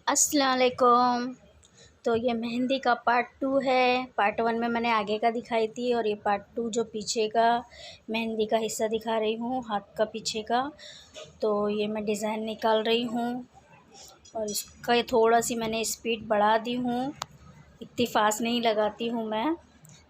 अस्सलाम वालेकुम। तो ये मेहंदी का पार्ट 2 है। पार्ट 1 में मैंने आगे का दिखाई थी और ये पार्ट 2 जो पीछे का मेहंदी का हिस्सा दिखा रही हूँ, हाथ का पीछे का। तो ये मैं डिज़ाइन निकाल रही हूँ और इसका थोड़ा सी मैंने स्पीड बढ़ा दी हूँ, इतनी फास्ट नहीं लगाती हूँ मैं।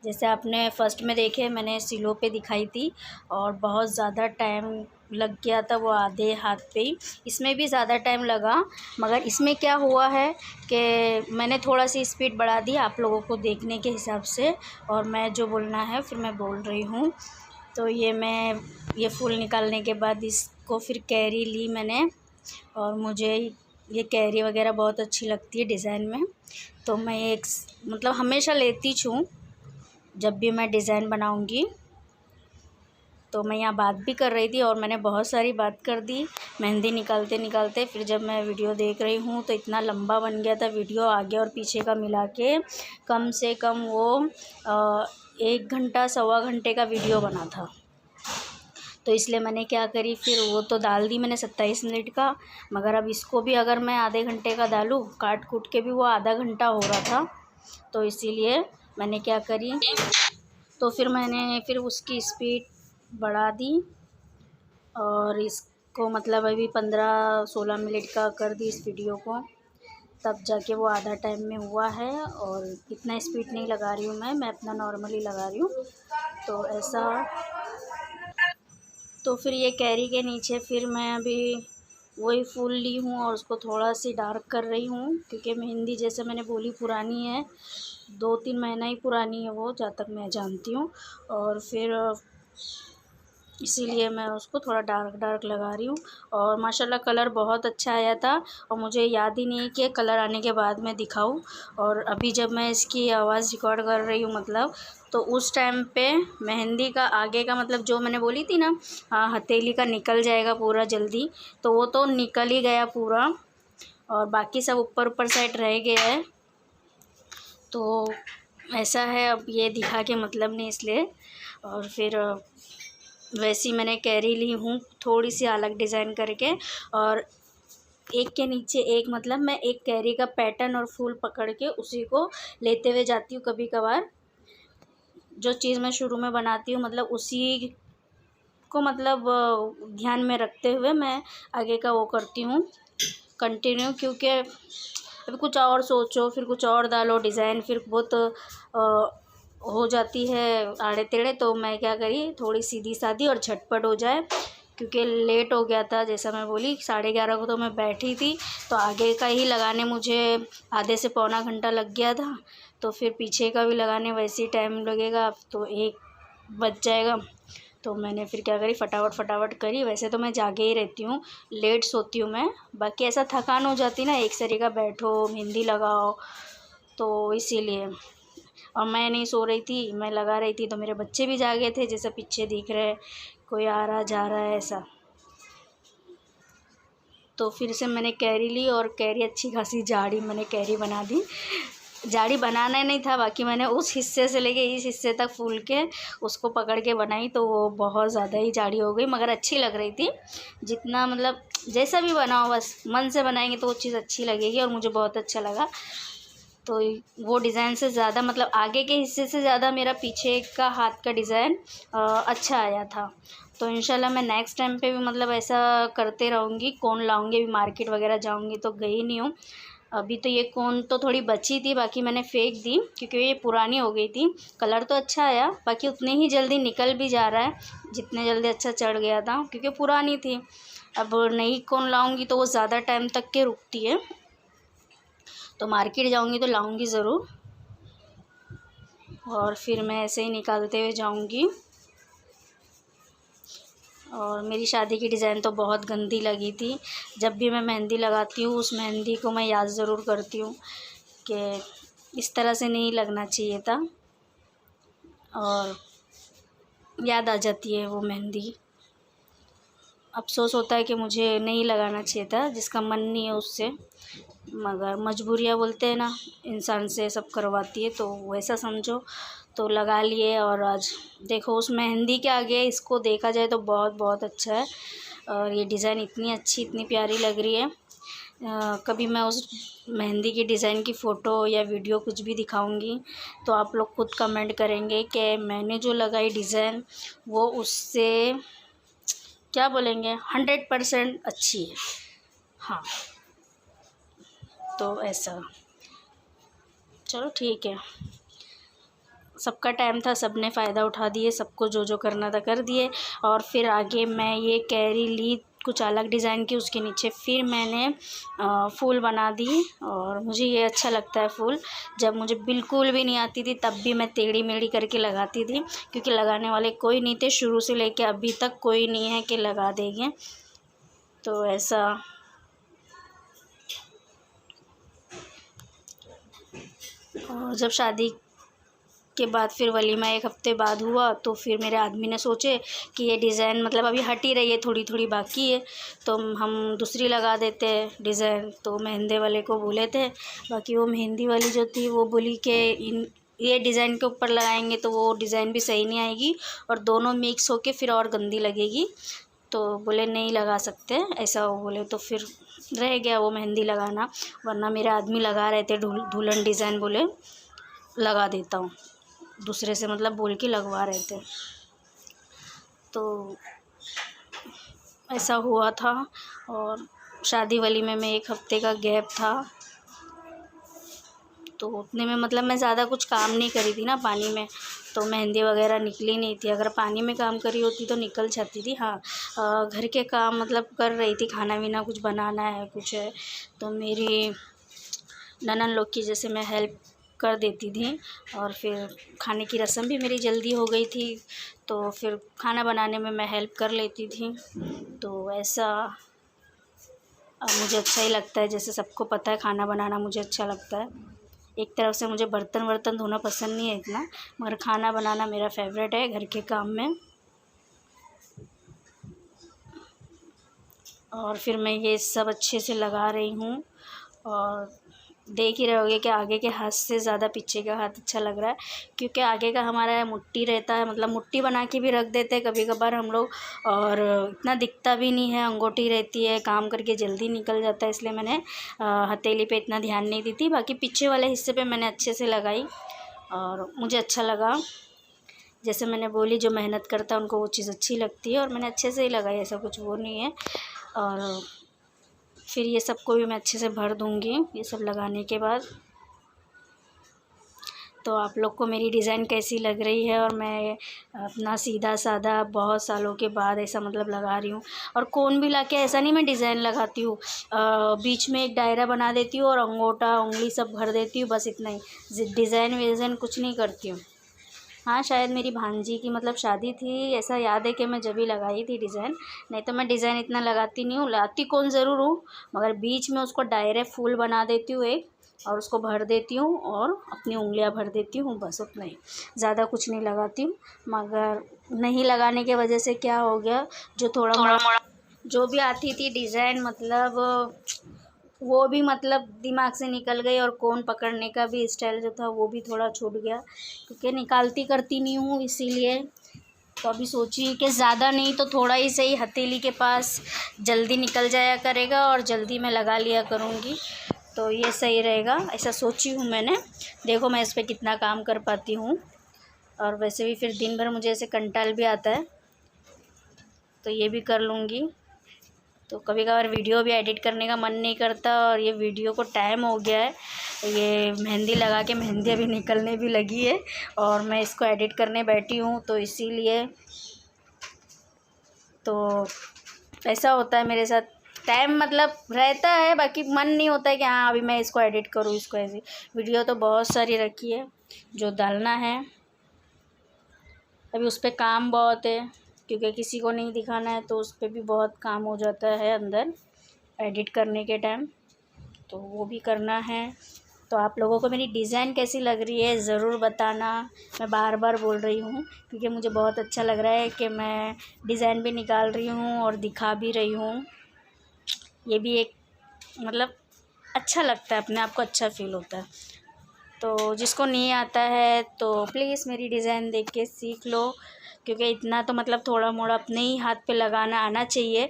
जैसे आपने फर्स्ट में देखे मैंने सिलो पे दिखाई थी और बहुत ज़्यादा टाइम लग गया था वो आधे हाथ पे ही। इसमें भी ज़्यादा टाइम लगा, मगर इसमें क्या हुआ है कि मैंने थोड़ा सी स्पीड बढ़ा दी आप लोगों को देखने के हिसाब से, और मैं जो बोलना है फिर मैं बोल रही हूँ। तो ये फूल निकालने के बाद इसको फिर कैरी ली मैंने, और मुझे ये कैरी वगैरह बहुत अच्छी लगती है डिज़ाइन में। तो मैं एक मतलब हमेशा लेती हूँ जब भी मैं डिज़ाइन बनाऊँगी। तो मैं यहाँ बात भी कर रही थी और मैंने बहुत सारी बात कर दी मेहंदी निकालते निकालते। फिर जब मैं वीडियो देख रही हूँ तो इतना लंबा बन गया था वीडियो, आगे और पीछे का मिला के कम से कम वो 1 घंटा सवा घंटे का वीडियो बना था। तो इसलिए मैंने क्या करी, फिर वो तो डाल दी मैंने 27 मिनट का, मगर अब इसको भी अगर मैं आधे घंटे का डालूँ काट कूट के भी वो आधा घंटा हो रहा था। तो इसीलिए मैंने क्या करी, तो फिर मैंने उसकी स्पीड बढ़ा दी और इसको मतलब अभी 15-16 मिनट का कर दी इस वीडियो को, तब जाके वो आधा टाइम में हुआ है। और इतना स्पीड नहीं लगा रही हूँ मैं अपना नॉर्मली लगा रही हूँ। तो ऐसा, तो फिर ये कैरी के नीचे फिर मैं अभी वही फूल ली हूँ और उसको थोड़ा सी डार्क कर रही हूँ, क्योंकि मेहंदी जैसे मैंने बोली पुरानी है, 2-3 महीना ही पुरानी है वो, जहाँ तक मैं जानती हूँ। और फिर इसीलिए मैं उसको थोड़ा डार्क डार्क लगा रही हूँ। और माशाल्लाह कलर बहुत अच्छा आया था और मुझे याद ही नहीं कि कलर आने के बाद मैं दिखाऊँ। और अभी जब मैं इसकी आवाज़ रिकॉर्ड कर रही हूँ मतलब, तो उस टाइम पे मेहंदी का आगे का मतलब जो मैंने बोली थी ना, हथेली का निकल जाएगा पूरा जल्दी, तो वो तो निकल ही गया पूरा और बाकी सब ऊपर ऊपर साइड रह गया है। तो ऐसा है, अब ये दिखा के मतलब नहीं इसलिए। और फिर वैसी मैंने कैरी ली हूँ थोड़ी सी अलग डिज़ाइन करके, और एक के नीचे एक, मतलब मैं एक कैरी का पैटर्न और फूल पकड़ के उसी को लेते हुए जाती हूँ। कभी कभार जो चीज़ मैं शुरू में बनाती हूँ मतलब उसी को मतलब ध्यान में रखते हुए मैं आगे का वो करती हूँ कंटिन्यू, क्योंकि अभी कुछ और सोचो फिर कुछ और डालो डिज़ाइन, फिर बहुत हो जाती है आड़े टेढ़े। तो मैं क्या करी, थोड़ी सीधी सादी और झटपट हो जाए, क्योंकि लेट हो गया था। जैसा मैं बोली 11:30 को तो मैं बैठी थी, तो आगे का ही लगाने मुझे आधे से पौना घंटा लग गया था। तो फिर पीछे का भी लगाने वैसे ही टाइम लगेगा, तो 1 बज जाएगा। तो मैंने फिर क्या करी, फटाफट करी। वैसे तो मैं जागे ही रहती हूँ, लेट सोती हूँ मैं, बाकी ऐसा थकान हो जाती ना, एक सरी का बैठो मेहंदी लगाओ, तो इसीलिए। और मैं नहीं सो रही थी, मैं लगा रही थी, तो मेरे बच्चे भी जागे थे, जैसे पीछे दिख रहे कोई आ रहा जा रहा है ऐसा। तो फिर से मैंने कैरी ली और कैरी अच्छी खासी जाड़ी मैंने कैरी बना दी। जाड़ी बनाना नहीं था, बाकी मैंने उस हिस्से से लेके इस हिस्से तक फूल के उसको पकड़ के बनाई, तो वो बहुत ज़्यादा ही जाड़ी हो गई, मगर अच्छी लग रही थी। जितना मतलब जैसा भी बनाओ बस मन से बनाएंगे तो वो चीज़ अच्छी लगेगी, और मुझे बहुत अच्छा लगा। तो वो डिज़ाइन से ज़्यादा मतलब आगे के हिस्से से ज़्यादा मेरा पीछे का हाथ का डिज़ाइन अच्छा आया था। तो इंशाल्लाह मैं नेक्स्ट टाइम पे भी मतलब ऐसा करते रहूँगी। कोन लाऊँगी, अभी मार्केट वगैरह जाऊँगी तो गई नहीं हूँ। अभी तो ये कोन तो थोड़ी बची थी, बाकी मैंने फेंक दी क्योंकि ये पुरानी हो गई थी। कलर तो अच्छा आया, बाकी उतने ही जल्दी निकल भी जा रहा है जितने जल्दी अच्छा चढ़ गया था, क्योंकि पुरानी थी। अब नई कोन लाऊँगी तो वो ज़्यादा टाइम तक के रुकती है। तो मार्केट जाऊँगी तो लाऊँगी ज़रूर, और फिर मैं ऐसे ही निकालते हुए जाऊँगी। और मेरी शादी की डिज़ाइन तो बहुत गंदी लगी थी। जब भी मैं मेहंदी लगाती हूँ उस मेहंदी को मैं याद ज़रूर करती हूँ कि इस तरह से नहीं लगना चाहिए था, और याद आ जाती है वो मेहंदी। अफ़सोस होता है कि मुझे नहीं लगाना चाहिए था, जिसका मन नहीं है उससे, मगर मजबूरियाँ बोलते हैं ना, इंसान से सब करवाती है, तो वैसा समझो। तो लगा लिए, और आज देखो उस मेहंदी के आगे इसको देखा जाए तो बहुत बहुत अच्छा है। और ये डिज़ाइन इतनी अच्छी इतनी प्यारी लग रही है। कभी मैं उस मेहंदी की डिज़ाइन की फ़ोटो या वीडियो कुछ भी दिखाऊंगी तो आप लोग खुद कमेंट करेंगे कि मैंने जो लगाई डिज़ाइन वो उससे क्या बोलेंगे 100% अच्छी है। हाँ, तो ऐसा। चलो ठीक है, सबका टाइम था, सबने फ़ायदा उठा दिए, सबको जो जो करना था कर दिए। और फिर आगे मैं ये कैरी ली कुछ अलग डिज़ाइन की, उसके नीचे फिर मैंने फूल बना दी। और मुझे ये अच्छा लगता है फूल, जब मुझे बिल्कुल भी नहीं आती थी तब भी मैं टेढ़ी मेढ़ी करके लगाती थी, क्योंकि लगाने वाले कोई नहीं थे, शुरू से लेके अभी तक कोई नहीं है कि लगा देंगे। तो ऐसा। और जब शादी के बाद फिर वलीमा 1 हफ़्ते बाद हुआ तो फिर मेरे आदमी ने सोचे कि ये डिज़ाइन मतलब अभी हट ही रही है, थोड़ी थोड़ी बाकी है, तो हम दूसरी लगा देते हैं डिज़ाइन। तो मेहंदी वाले को बोले थे, बाकी वो मेहंदी वाली जो थी वो बोली कि ये डिज़ाइन के ऊपर लगाएंगे तो वो डिज़ाइन भी सही नहीं आएगी और दोनों मिक्स होके फिर और गंदी लगेगी। तो बोले नहीं लगा सकते ऐसा, वो बोले। तो फिर रह गया वो मेहंदी लगाना, वरना मेरे आदमी लगा रहे थे दुल्हन डिज़ाइन, बोले लगा देता हूँ, दूसरे से मतलब बोल के लगवा रहे थे। तो ऐसा हुआ था। और शादी वलीमे में 1 हफ़्ते का गैप था, तो उतने में मतलब मैं ज़्यादा कुछ काम नहीं करी थी ना पानी में, तो मेहंदी वगैरह निकली नहीं थी। अगर पानी में काम करी होती तो निकल जाती थी। हाँ, घर के काम मतलब कर रही थी, खाना वीना कुछ बनाना है कुछ है, तो मेरी ननन लोग की जैसे मैं हेल्प कर देती थी। और फिर खाने की रस्म भी मेरी जल्दी हो गई थी, तो फिर खाना बनाने में मैं हेल्प कर लेती थी। तो ऐसा मुझे अच्छा ही लगता है, जैसे सबको पता है खाना बनाना मुझे अच्छा लगता है। एक तरफ से मुझे बर्तन वर्तन धोना पसंद नहीं है इतना, मगर खाना बनाना मेरा फेवरेट है घर के काम में। और फिर मैं ये सब अच्छे से लगा रही हूँ, और देख ही रहे होगे कि आगे के हाथ से ज़्यादा पीछे का हाथ अच्छा लग रहा है, क्योंकि आगे का हमारा मुट्ठी रहता है, मतलब मुट्ठी बना के भी रख देते हैं कभी कभार हम लोग, और इतना दिखता भी नहीं है, अंगूठी रहती है, काम करके जल्दी निकल जाता है, इसलिए मैंने हथेली पे इतना ध्यान नहीं दी थी। बाकी पीछे वाले हिस्से पे मैंने अच्छे से लगाई और मुझे अच्छा लगा। जैसे मैंने बोली, जो मेहनत करता है उनको वो चीज़ अच्छी लगती है, और मैंने अच्छे से ही लगाई, ऐसा कुछ वो नहीं है। और फिर ये सबको भी मैं अच्छे से भर दूँगी ये सब लगाने के बाद। तो आप लोग को मेरी डिज़ाइन कैसी लग रही है, और मैं अपना सीधा साधा बहुत सालों के बाद ऐसा मतलब लगा रही हूँ। और कोन भी लाके ऐसा नहीं मैं डिज़ाइन लगाती हूँ, बीच में एक दायरा बना देती हूँ और अंगूठा उंगली सब भर देती हूँ, बस इतना ही। डिज़ाइन विज़ाइन कुछ नहीं करती हूँ। हाँ, शायद मेरी भांजी की मतलब शादी थी, ऐसा याद है कि मैं जब ही लगाई थी डिज़ाइन, नहीं तो मैं डिज़ाइन इतना लगाती नहीं हूँ। लाती कोन ज़रूर हूँ, मगर बीच में उसको डायरेक्ट फूल बना देती हूँ एक, और उसको भर देती हूँ और अपनी उंगलियां भर देती हूँ, बस उतना ही, ज़्यादा कुछ नहीं लगाती हूँ। मगर नहीं लगाने के वजह से क्या हो गया, जो थोड़ा मोड़ा जो भी आती थी डिज़ाइन मतलब वो भी मतलब दिमाग से निकल गई, और कोन पकड़ने का भी स्टाइल जो था वो भी थोड़ा छूट गया, क्योंकि निकालती करती नहीं हूँ इसीलिए। तो अभी सोची कि ज़्यादा नहीं तो थोड़ा ही सही हथेली के पास जल्दी निकल जाया करेगा और जल्दी मैं लगा लिया करूँगी, तो ये सही रहेगा, ऐसा सोची हूँ मैंने। देखो मैं इस पर कितना काम कर पाती हूँ। और वैसे भी फिर दिन भर मुझे ऐसे कंटाल भी आता है, तो ये भी कर लूँगी। तो कभी कभार वीडियो भी एडिट करने का मन नहीं करता, और ये वीडियो को टाइम हो गया है, ये मेहंदी लगा के मेहंदी अभी निकलने भी लगी है, और मैं इसको एडिट करने बैठी हूँ, तो इसीलिए तो ऐसा होता है मेरे साथ। टाइम मतलब रहता है, बाकी मन नहीं होता है कि हाँ अभी मैं इसको एडिट करूँ, इसको ऐसी। वीडियो तो बहुत सारी रखी है जो डालना है, अभी उस पर काम बहुत है, क्योंकि किसी को नहीं दिखाना है, तो उस पर भी बहुत काम हो जाता है अंदर एडिट करने के टाइम, तो वो भी करना है। तो आप लोगों को मेरी डिज़ाइन कैसी लग रही है ज़रूर बताना। मैं बार बार बोल रही हूँ, क्योंकि मुझे बहुत अच्छा लग रहा है कि मैं डिज़ाइन भी निकाल रही हूँ और दिखा भी रही हूँ। ये भी एक मतलब अच्छा लगता है, अपने आप को अच्छा फ़ील होता है। तो जिसको नहीं आता है तो प्लीज़ मेरी डिज़ाइन देख के सीख लो, क्योंकि इतना तो मतलब थोड़ा मोड़ा अपने ही हाथ पे लगाना आना चाहिए,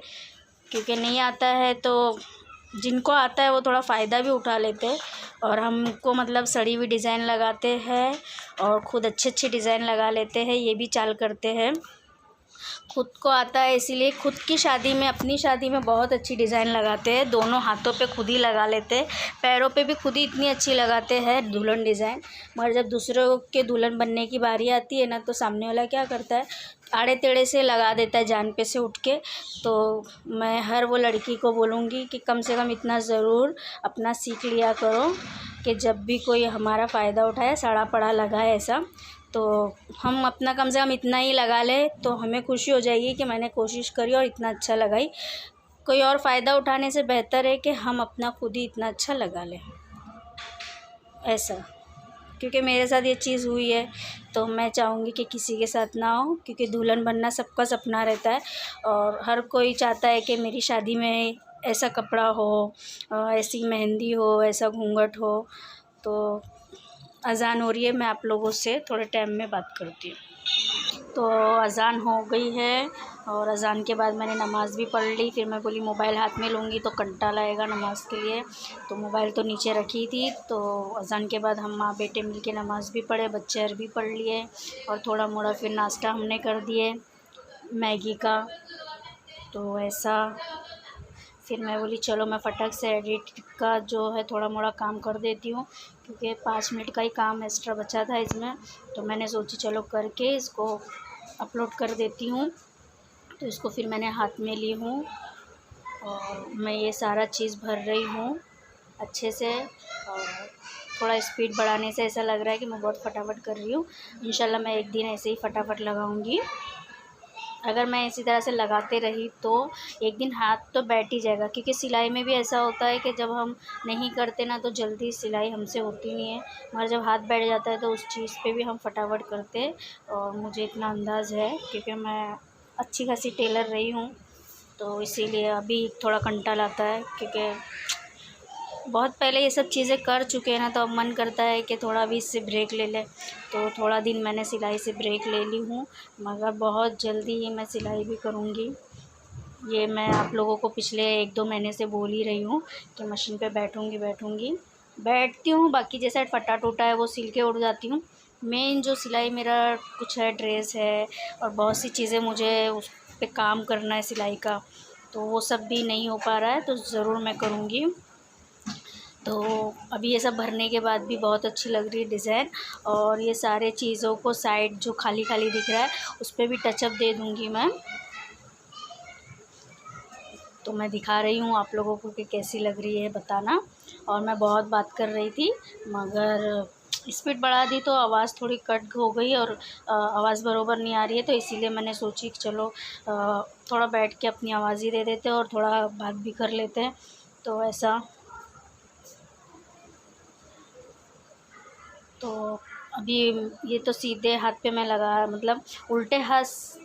क्योंकि नहीं आता है तो जिनको आता है वो थोड़ा फ़ायदा भी उठा लेते हैं, और हमको मतलब सड़ी हुई डिज़ाइन लगाते हैं और ख़ुद अच्छे अच्छे डिज़ाइन लगा लेते हैं, ये भी चाल करते हैं। खुद को आता है इसीलिए खुद की शादी में, अपनी शादी में बहुत अच्छी डिज़ाइन लगाते हैं, दोनों हाथों पे खुद ही लगा लेते हैं, पैरों पे भी खुद ही इतनी अच्छी लगाते हैं दुल्हन डिज़ाइन। मगर जब दूसरों के दुल्हन बनने की बारी आती है ना, तो सामने वाला क्या करता है, आड़े टेढ़े से लगा देता है जान पे से उठ के। तो मैं हर वो लड़की को बोलूँगी कि कम से कम इतना ज़रूर अपना सीख लिया करो कि जब भी कोई हमारा फ़ायदा उठाए, सड़ा पड़ा लगाए ऐसा, तो हम अपना कम से कम इतना ही लगा लें तो हमें खुशी हो जाएगी कि मैंने कोशिश करी और इतना अच्छा लगाई। कोई और फ़ायदा उठाने से बेहतर है कि हम अपना खुद ही इतना अच्छा लगा लें, ऐसा। क्योंकि मेरे साथ ये चीज़ हुई है, तो मैं चाहूँगी कि किसी के साथ ना हो, क्योंकि दुल्हन बनना सबका सपना रहता है और हर कोई चाहता है कि मेरी शादी में ऐसा कपड़ा हो, ऐसी मेहंदी हो, ऐसा घूंघट हो। तो अज़ान हो रही है, मैं आप लोगों से थोड़े टाइम में बात करती हूँ। तो अज़ान हो गई है और अज़ान के बाद मैंने नमाज़ भी पढ़ ली। फिर मैं बोली मोबाइल हाथ में लूँगी तो कंटा लाएगा नमाज़ के लिए, तो मोबाइल तो नीचे रखी थी। तो अज़ान के बाद हम माँ बेटे मिल के नमाज़ भी पढ़े, बच्चे अरबी पढ़ लिए और थोड़ा मोड़ा फिर नाश्ता हमने कर दिए मैगी का। तो ऐसा फिर मैं बोली चलो मैं फटाक से एडिट का जो है थोड़ा मोड़ा काम कर देती हूँ, क्योंकि 5 मिनट का ही काम एक्स्ट्रा बचा था इसमें। तो मैंने सोची चलो करके इसको अपलोड कर देती हूँ। तो इसको फिर मैंने हाथ में ली हूँ और मैं ये सारा चीज़ भर रही हूँ अच्छे से, और थोड़ा स्पीड बढ़ाने से ऐसा लग रहा है कि मैं बहुत फटाफट कर रही हूँ। इंशाल्लाह मैं एक दिन ऐसे ही फटाफट लगाऊंगी। अगर मैं इसी तरह से लगाते रही तो एक दिन हाथ तो बैठ ही जाएगा, क्योंकि सिलाई में भी ऐसा होता है कि जब हम नहीं करते ना तो जल्दी सिलाई हमसे होती नहीं है, मगर जब हाथ बैठ जाता है तो उस चीज़ पे भी हम फटाफट करते हैं। और मुझे इतना अंदाज़ है क्योंकि मैं अच्छी खासी टेलर रही हूँ, तो इसीलिए अभी थोड़ा कंटाल आता है, क्योंकि बहुत पहले ये सब चीज़ें कर चुके हैं ना, तो अब मन करता है कि थोड़ा भी इससे ब्रेक ले लें। तो थोड़ा दिन मैंने सिलाई से ब्रेक ले ली हूँ, मगर बहुत जल्दी ही मैं सिलाई भी करूँगी। ये मैं आप लोगों को पिछले 1-2 महीने से बोल ही रही हूँ कि मशीन पे बैठूँगी। बैठती हूँ, बाकी जैसा फटा टूटा है वो सिल के उड़ जाती हूँ। मेन जो सिलाई मेरा कुछ है, ड्रेस है और बहुत सी चीज़ें मुझे उस पे काम करना है सिलाई का, तो वो सब भी नहीं हो पा रहा है, तो ज़रूर मैं करूँगी। तो अभी ये सब भरने के बाद भी बहुत अच्छी लग रही है डिज़ाइन, और ये सारे चीज़ों को साइड जो खाली खाली दिख रहा है उस पर भी टचअप दे दूँगी मैं। तो मैं दिखा रही हूँ आप लोगों को कि कैसी लग रही है बताना। और मैं बहुत बात कर रही थी, मगर स्पीड बढ़ा दी तो आवाज़ थोड़ी कट हो गई और आवाज़ बरोबर नहीं आ रही है, तो इसीलिए मैंने सोची कि चलो थोड़ा बैठ के अपनी आवाज़ ही दे देते हैं और थोड़ा बात भी कर लेते हैं। तो ऐसा, तो अभी ये तो सीधे हाथ पे मैं लगा, मतलब उल्टे हाथ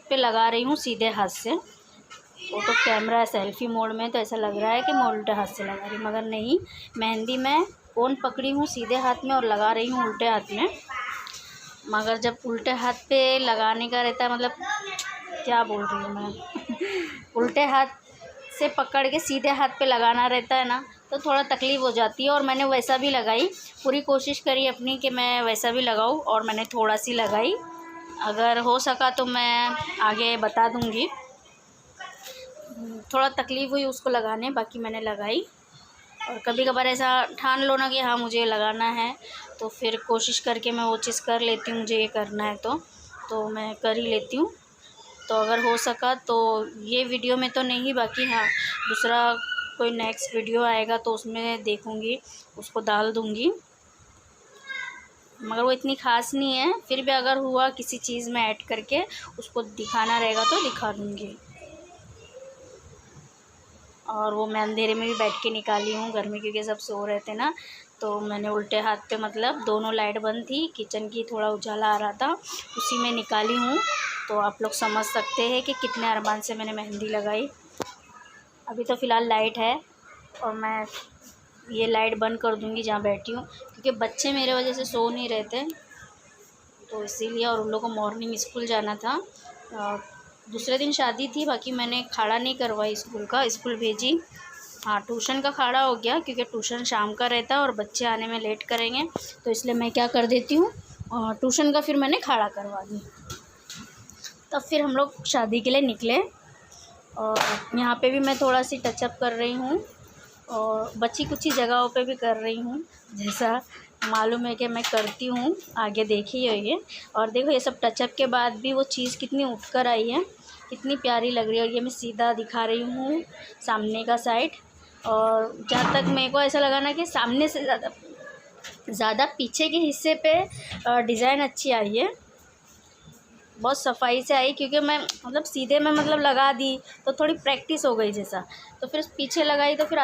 पे लगा रही हूँ सीधे हाथ से। वो तो कैमरा सेल्फ़ी मोड में तो ऐसा लग रहा है कि मैं उल्टे हाथ से लगा रही हूँ, मगर नहीं, मेहंदी मैं कोन पकड़ी हूँ सीधे हाथ में और लगा रही हूँ उल्टे हाथ में। मगर जब उल्टे हाथ पे लगाने का रहता है, मतलब क्या बोल रही हूँ मैं उल्टे हाथ से पकड़ के सीधे हाथ पे लगाना रहता है ना, तो थोड़ा तकलीफ़ हो जाती है। और मैंने वैसा भी लगाई, पूरी कोशिश करी अपनी कि मैं वैसा भी लगाऊं, और मैंने थोड़ा सी लगाई। अगर हो सका तो मैं आगे बता दूंगी। थोड़ा तकलीफ़ हुई उसको लगाने, बाकी मैंने लगाई। और कभी कभार ऐसा ठान लो ना कि हाँ मुझे लगाना है, तो फिर कोशिश करके मैं वो चीज़ कर लेती हूँ, मुझे ये करना है तो मैं कर ही लेती हूँ। तो अगर हो सका तो ये वीडियो में तो नहीं, बाकी हाँ दूसरा कोई नेक्स्ट वीडियो आएगा तो उसमें देखूँगी, उसको डाल दूँगी। मगर वो इतनी ख़ास नहीं है, फिर भी अगर हुआ किसी चीज़ में ऐड करके उसको दिखाना रहेगा तो दिखा दूँगी। और वो मैं अंधेरे में भी बैठ के निकाली हूँ घर में, क्योंकि सब सो रहे थे ना, तो मैंने उल्टे हाथ पे, मतलब दोनों लाइट बंद थी, किचन की थोड़ा उजाला आ रहा था, उसी में निकाली हूँ। तो आप लोग समझ सकते हैं कि कितने अरमान से मैंने मेहंदी लगाई। अभी तो फ़िलहाल लाइट है और मैं ये लाइट बंद कर दूँगी जहाँ बैठी हूँ, क्योंकि बच्चे मेरे वजह से सो नहीं रहते, तो इसीलिए। और उन लोगों को मॉर्निंग स्कूल जाना था, दूसरे दिन शादी थी, बाकी मैंने खड़ा नहीं करवाई स्कूल का, स्कूल भेजी। हाँ, ट्यूशन का खाड़ा हो गया क्योंकि ट्यूशन शाम का रहता है और बच्चे आने में लेट करेंगे, तो इसलिए मैं क्या कर देती हूँ, ट्यूशन का फिर मैंने खाड़ा करवा दी। तब फिर हम लोग शादी के लिए निकले और यहाँ पे भी मैं थोड़ा सी टचअप कर रही हूँ और बची कुछ ही जगहों पे भी कर रही हूँ, जैसा मालूम है कि मैं करती हूँ, आगे देखी है ये। और देखो ये सब टचअप के बाद भी वो चीज़ कितनी उठ कर आई है, कितनी प्यारी लग रही है। और ये मैं सीधा दिखा रही हूँ सामने का साइड, और जहाँ तक मेरे को ऐसा लगा ना कि सामने से ज़्यादा पीछे के हिस्से पे डिज़ाइन अच्छी आई है, बहुत सफाई से आई, क्योंकि मैं मतलब सीधे में मतलब लगा दी तो थोड़ी प्रैक्टिस हो गई जैसा, तो फिर पीछे लगाई तो फिर